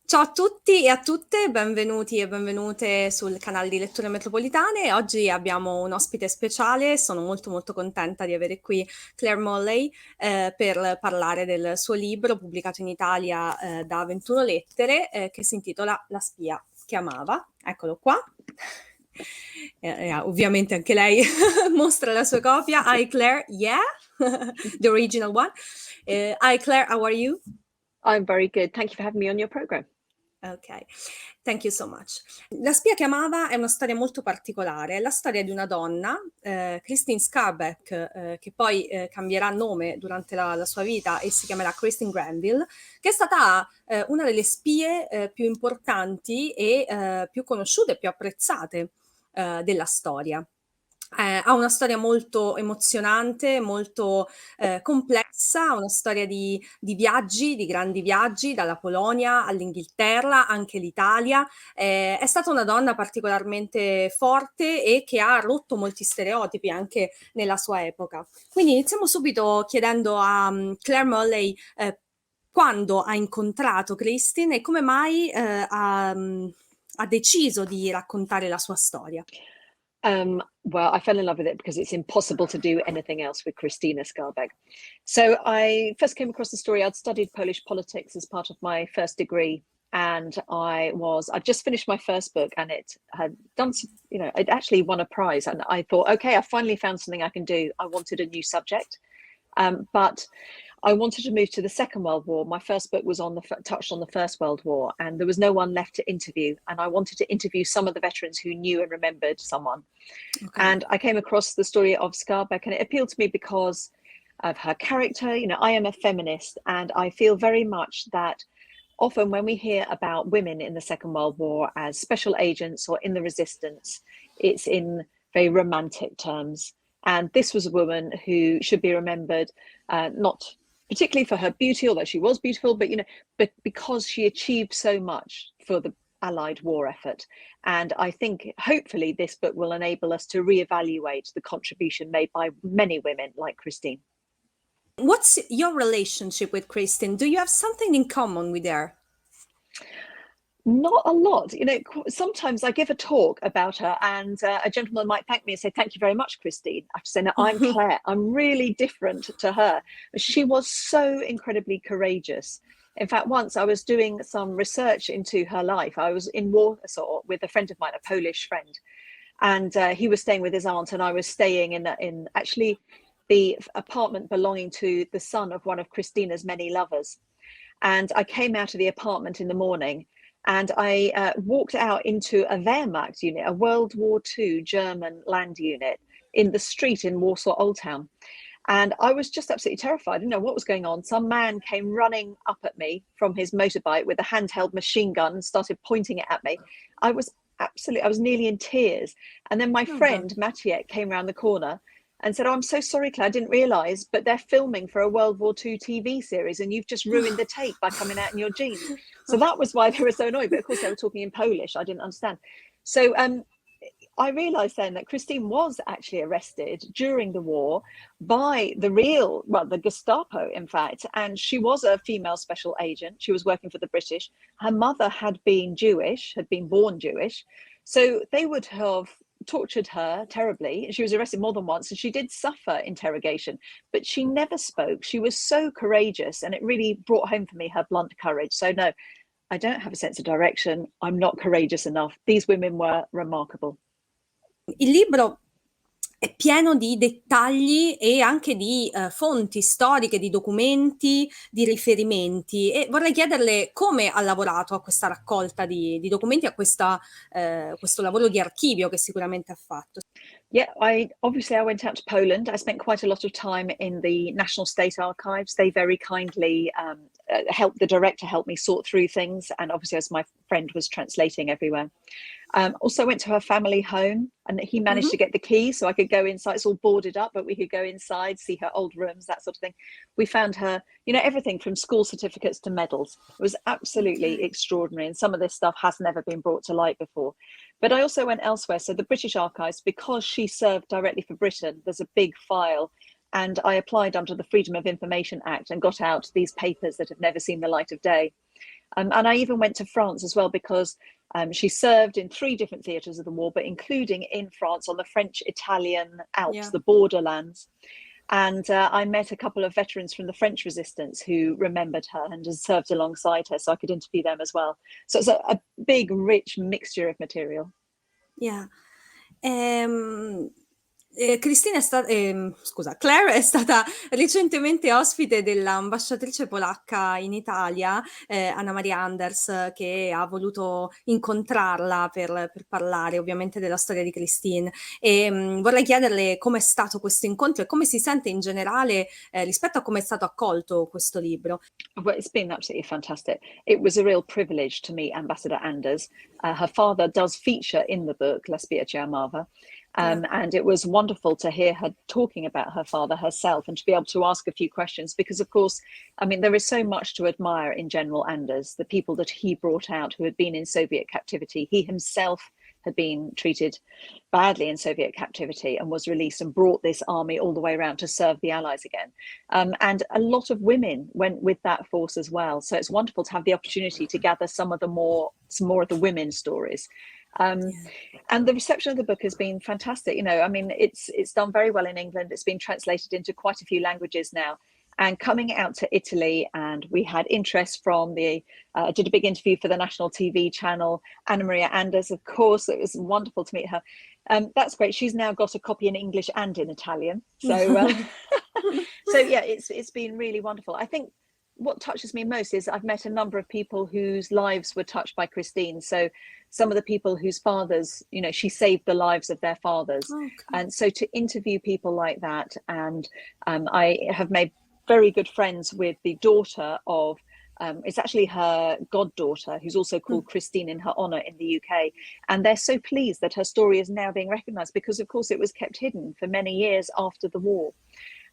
Ciao a tutti e a tutte, benvenuti e benvenute sul canale di Letture Metropolitane. Oggi abbiamo un ospite speciale, sono molto contenta di avere qui Claire Molley per parlare del suo libro pubblicato in Italia da 21 Lettere che si intitola La spia che amava. Eccolo qua. Ovviamente anche lei mostra la sua copia. Hi Claire, yeah, the original one. Hi Claire, how are you? I'm very good. Thank you for having me on your program. Ok, thank you so much. La spia che amava è una storia molto particolare, è la storia di una donna, Christine Scarbeck, che poi cambierà nome durante la sua vita e si chiamerà Christine Granville, che è stata una delle spie più importanti e più conosciute e più apprezzate della storia. Ha una storia molto emozionante, molto complessa, una storia di viaggi, di grandi viaggi, dalla Polonia all'Inghilterra, anche l'Italia. È stata una donna particolarmente forte e che ha rotto molti stereotipi anche nella sua epoca. Quindi iniziamo subito chiedendo a Claire Molley quando ha incontrato Christine e come mai ha deciso di raccontare la sua storia. Well, I fell in love with it because it's impossible to do anything else with Christina Skarbek. So I first came across the story. I'd studied Polish politics as part of my first degree, and I'd just finished my first book, and it had done, it actually won a prize. And I thought, okay, I finally found something I can do. I wanted a new subject, but I wanted to move to the Second World War. My first book was touched on the First World War, and there was no one left to interview. And I wanted to interview some of the veterans who knew and remembered someone. Okay. And I came across the story of Skarbek, and it appealed to me because of her character. You know, I am a feminist, and I feel very much that often when we hear about women in the Second World War as special agents or in the resistance, it's in very romantic terms. And this was a woman who should be remembered, not particularly for her beauty, although she was beautiful, but because she achieved so much for the Allied war effort. And I think hopefully this book will enable us to reevaluate the contribution made by many women like Christine. What's your relationship with Christine? Do you have something in common with her? Not a lot. You know, sometimes I give a talk about her and a gentleman might thank me and say, thank you very much, Christine. I have to say, no, I'm Claire. I'm really different to her. She was so incredibly courageous. In fact, once I was doing some research into her life. I was in Warsaw with a friend of mine, a Polish friend, and he was staying with his aunt, and I was staying in actually the apartment belonging to the son of one of Christina's many lovers. And I came out of the apartment in the morning, and I walked out into a Wehrmacht unit, a World War II German land unit, in the street in Warsaw Old Town. And I was just absolutely terrified. I didn't know what was going on. Some man came running up at me from his motorbike with a handheld machine gun and started pointing it at me. I was nearly in tears. And then my friend Maciek came around the corner and said, oh, I'm so sorry, Claire, I didn't realise, but they're filming for a World War II TV series and you've just ruined the tape by coming out in your jeans. So that was why they were so annoyed. But of course, they were talking in Polish. I didn't understand. So I realised then that Christine was actually arrested during the war by the Gestapo, in fact, and she was a female special agent. She was working for the British. Her mother had been born Jewish. So they would have tortured her terribly. She was arrested more than once and she did suffer interrogation, but she never spoke. She was so courageous, and it really brought home for me her blunt courage. So no, I don't have a sense of direction. I'm not courageous enough. These women were remarkable. Il libro è pieno di dettagli e anche di fonti storiche, di documenti, di riferimenti, e vorrei chiederle come ha lavorato a questa raccolta di documenti, a questo lavoro di archivio che sicuramente ha fatto. Yeah, I went out to Poland. I spent quite a lot of time in the National State Archives. They very kindly helped the director help me sort through things, and obviously as my friend was translating everywhere. Also went to her family home, and he managed to get the key so I could go inside. It's all boarded up, but we could go inside, see her old rooms, that sort of thing. We found her, everything from school certificates to medals. It was absolutely extraordinary, and some of this stuff has never been brought to light before. But I also went elsewhere. So the British Archives, because she served directly for Britain, there's a big file. And I applied under the Freedom of Information Act and got out these papers that have never seen the light of day. And I even went to France as well, because she served in 3 different theatres of the war, but including in France on the French-Italian Alps, Yeah. the borderlands. And I met a couple of veterans from the French resistance who remembered her and had served alongside her, so I could interview them as well. So it's a big, rich mixture of material. Yeah. Claire è stata recentemente ospite dell'ambasciatrice polacca in Italia, Anna Maria Anders, che ha voluto incontrarla per parlare ovviamente della storia di Christine. E vorrei chiederle com'è stato questo incontro e come si sente in generale rispetto a come è stato accolto questo libro. Well, it's been absolutely fantastic. It was a real privilege to meet Ambassador Anders. Her father does feature in the book, La Spia ci amava. And it was wonderful to hear her talking about her father herself, and to be able to ask a few questions, because, of course, I mean, there is so much to admire in General Anders, the people that he brought out who had been in Soviet captivity. He himself had been treated badly in Soviet captivity and was released, and brought this army all the way around to serve the Allies again. And a lot of women went with that force as well. So it's wonderful to have the opportunity to gather some more of the women's stories. And the reception of the book has been fantastic. You know, I mean, it's done very well in England. It's been translated into quite a few languages now. And coming out to Italy, and we had interest from I did a big interview for the national TV channel, Anna Maria Anders, of course. It was wonderful to meet her. That's great. She's now got a copy in English and in Italian. So, so yeah, it's been really wonderful. I think what touches me most is I've met a number of people whose lives were touched by Christine. So some of the people whose fathers, you know, she saved the lives of their fathers. Okay. And so to interview people like that, and I have made very good friends with the daughter of, it's actually her goddaughter, who's also called Christine in her honour in the UK. And they're so pleased that her story is now being recognised, because, of course, it was kept hidden for many years after the war.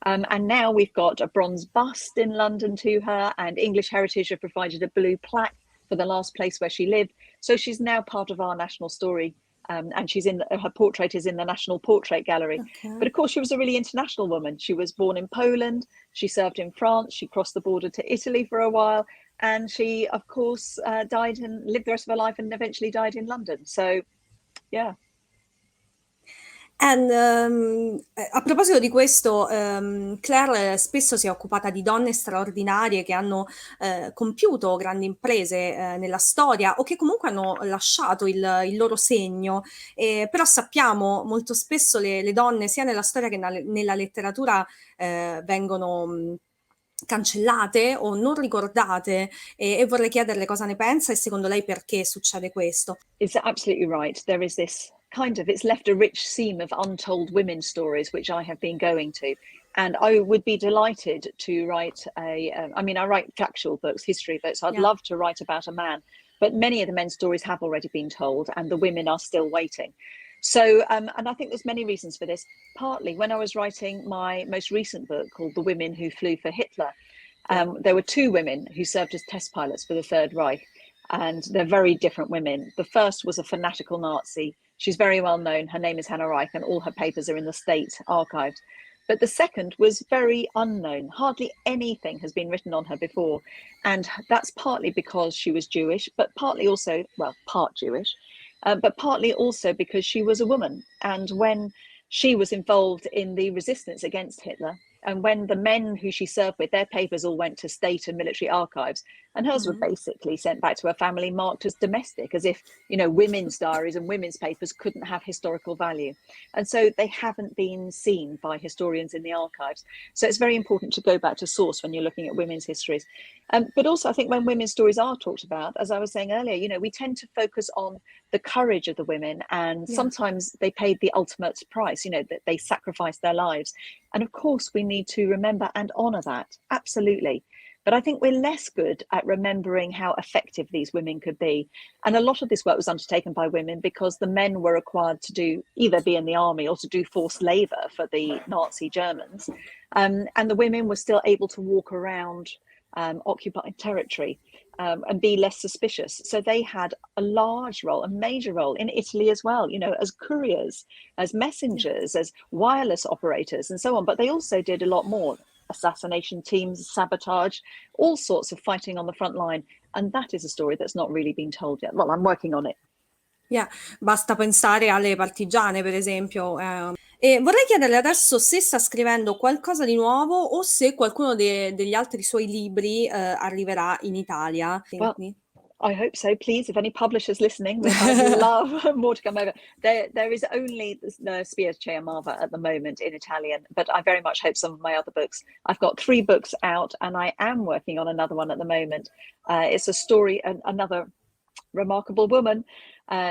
And now we've got a bronze bust in London to her, and English Heritage have provided a blue plaque for the last place where she lived. So she's now part of our national story. And her portrait is in the National Portrait Gallery. Okay. But of course, she was a really international woman. She was born in Poland. She served in France. She crossed the border to Italy for a while. And she, of course, died and lived the rest of her life, and eventually died in London. So, yeah. A proposito di questo, Claire spesso si è occupata di donne straordinarie che hanno compiuto grandi imprese nella storia, o che comunque hanno lasciato il loro segno. Però sappiamo molto spesso le donne, sia nella storia che nella letteratura, vengono cancellate o non ricordate, e vorrei chiederle cosa ne pensa e secondo lei perché succede questo. It's absolutely right. There is this it's left a rich seam of untold women's stories, which I have been going to. And I would be delighted to write I write factual books, history books. I'd love to write about a man, but many of the men's stories have already been told, and the women are still waiting. So, and I think there's many reasons for this. Partly, when I was writing my most recent book called The Women Who Flew for Hitler, there were 2 women who served as test pilots for the Third Reich, and they're very different women. The first was a fanatical Nazi. She's very well known. Her name is Hannah Reich, and all her papers are in the state archives. But the second was very unknown. Hardly anything has been written on her before. And that's partly because she was Jewish, but partly also, well, part Jewish, but partly also because she was a woman. And when she was involved in the resistance against Hitler, and when the men who she served with, their papers all went to state and military archives, and hers were basically sent back to her family marked as domestic, as if, you know, women's diaries and women's papers couldn't have historical value. And so they haven't been seen by historians in the archives. So it's very important to go back to source when you're looking at women's histories. But also, I think when women's stories are talked about, as I was saying earlier, you know, we tend to focus on the courage of the women, and sometimes they paid the ultimate price, you know, that they sacrificed their lives. And of course, we need to remember and honour that, absolutely. But I think we're less good at remembering how effective these women could be. And a lot of this work was undertaken by women because the men were required to either be in the army or to do forced labour for the Nazi Germans. And the women were still able to walk around occupied territory and be less suspicious. So they had a large role, a major role in Italy as well, you know, as couriers, as messengers, as wireless operators and so on. But they also did a lot more: assassination teams, sabotage, all sorts of fighting on the front line. And that is a story that's not really been told yet. Well, I'm working on it. Yeah, basta pensare alle partigiane, per esempio. E vorrei chiederle adesso se sta scrivendo qualcosa di nuovo o se qualcuno degli altri suoi libri arriverà in Italia. Well, Quindi- I hope so. Please, if any publishers listening, I'd love more to come over. There is only Spia C'è Amava at the moment in Italian, but I very much hope some of my other books. I've got 3 books out, and I am working on another one at the moment. It's a story, another remarkable woman.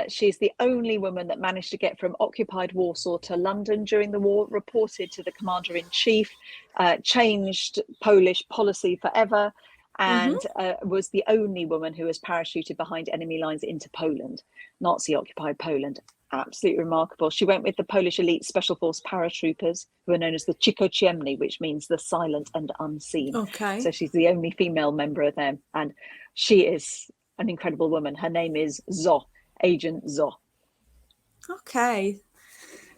She's the only woman that managed to get from occupied Warsaw to London during the war, reported to the commander-in-chief, changed Polish policy forever, and was the only woman who was parachuted behind enemy lines into Poland, Nazi-occupied Poland. Absolutely remarkable. She went with the Polish elite special force paratroopers, who are known as the Cichociemni, which means the silent and unseen. Ok. So she's the only female member of them, and she is an incredible woman. Her name is Zo, Agent Zo. Ok.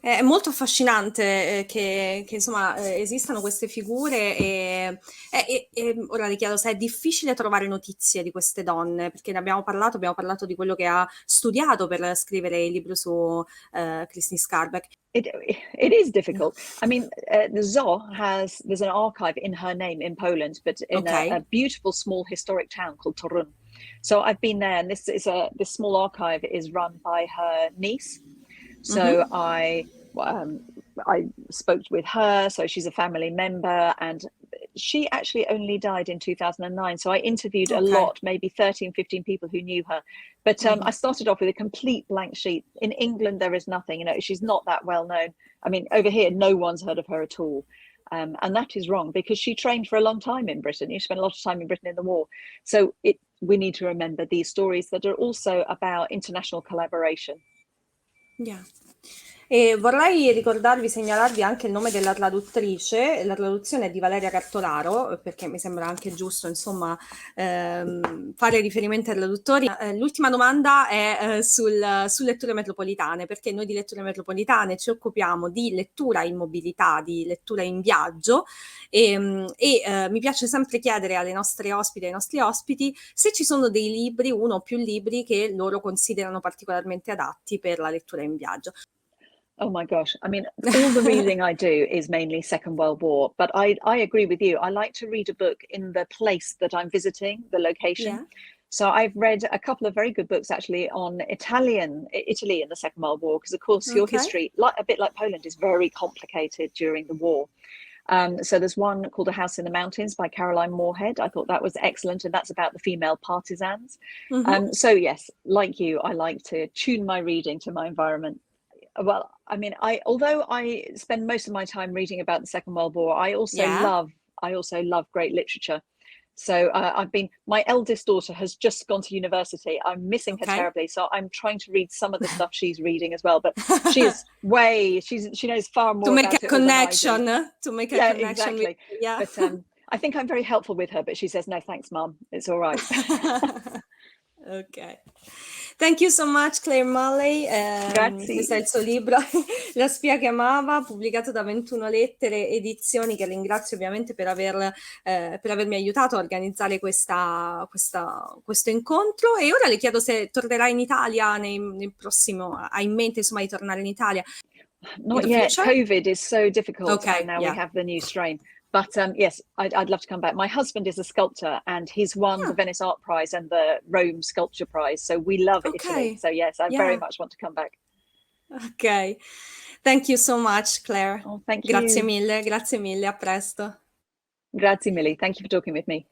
È molto affascinante che, insomma esistano queste figure e ora le chiedo se è difficile trovare notizie di queste donne, perché ne abbiamo parlato di quello che ha studiato per scrivere il libro su Christine Skarbek. It is difficult. I mean, there's an archive in her name in Poland, but in a beautiful small historic town called Torun. So I've been there, and this small archive is run by her niece. So I spoke with her. So she's a family member, and she actually only died in 2009. So I interviewed a lot, maybe 13, 15 people who knew her. But I started off with a complete blank sheet. In England, there is nothing. You know, she's not that well known. I mean, over here, no one's heard of her at all. And that is wrong, because she trained for a long time in Britain. You spent a lot of time in Britain in the war. So we need to remember these stories that are also about international collaboration. Yeah. E vorrei segnalarvi anche il nome della traduttrice. La traduzione è di Valeria Cartolaro, perché mi sembra anche giusto, insomma, fare riferimento ai traduttori. L'ultima domanda è su letture metropolitane, perché noi di letture metropolitane ci occupiamo di lettura in mobilità, di lettura in viaggio, e mi piace sempre chiedere alle nostre ospiti, ai nostri ospiti, se ci sono dei libri, uno o più libri, che loro considerano particolarmente adatti per la lettura in viaggio. Oh my gosh. I mean, all the reading I do is mainly Second World War, but I agree with you. I like to read a book in the place that I'm visiting, the location. Yeah. So I've read a couple of very good books actually on Italy in the Second World War, because of course your history, a bit like Poland, is very complicated during the war. So there's one called A House in the Mountains by Caroline Moorhead. I thought that was excellent, and that's about the female partisans. So yes, like you, I like to tune my reading to my environment. Well, I mean, although I spend most of my time reading about the Second World War, I also love great literature. So my eldest daughter has just gone to university. I'm missing her terribly. So I'm trying to read some of the stuff she's reading as well. But she knows far more to make about a it connection, than I do. to make a connection. Exactly. But I think I'm very helpful with her, but she says, no, thanks, Mum. It's all right. Ok. Thank you so much, Claire Mulley. Grazie. Questo è il suo libro, La spia che amava, pubblicato da 21 Lettere Edizioni, che ringrazio ovviamente per avermi aiutato a organizzare questo incontro. E ora le chiedo se tornerà in Italia nel prossimo, ha in mente insomma di tornare in Italia. Not yet. COVID is so difficult, and now we have the new strain. But yes, I'd love to come back. My husband is a sculptor, and he's won the Venice Art Prize and the Rome Sculpture Prize. So we love Italy. So yes, I very much want to come back. Ok. Thank you so much, Claire. Oh, thank you. Grazie mille, a presto. Grazie, Millie. Thank you for talking with me.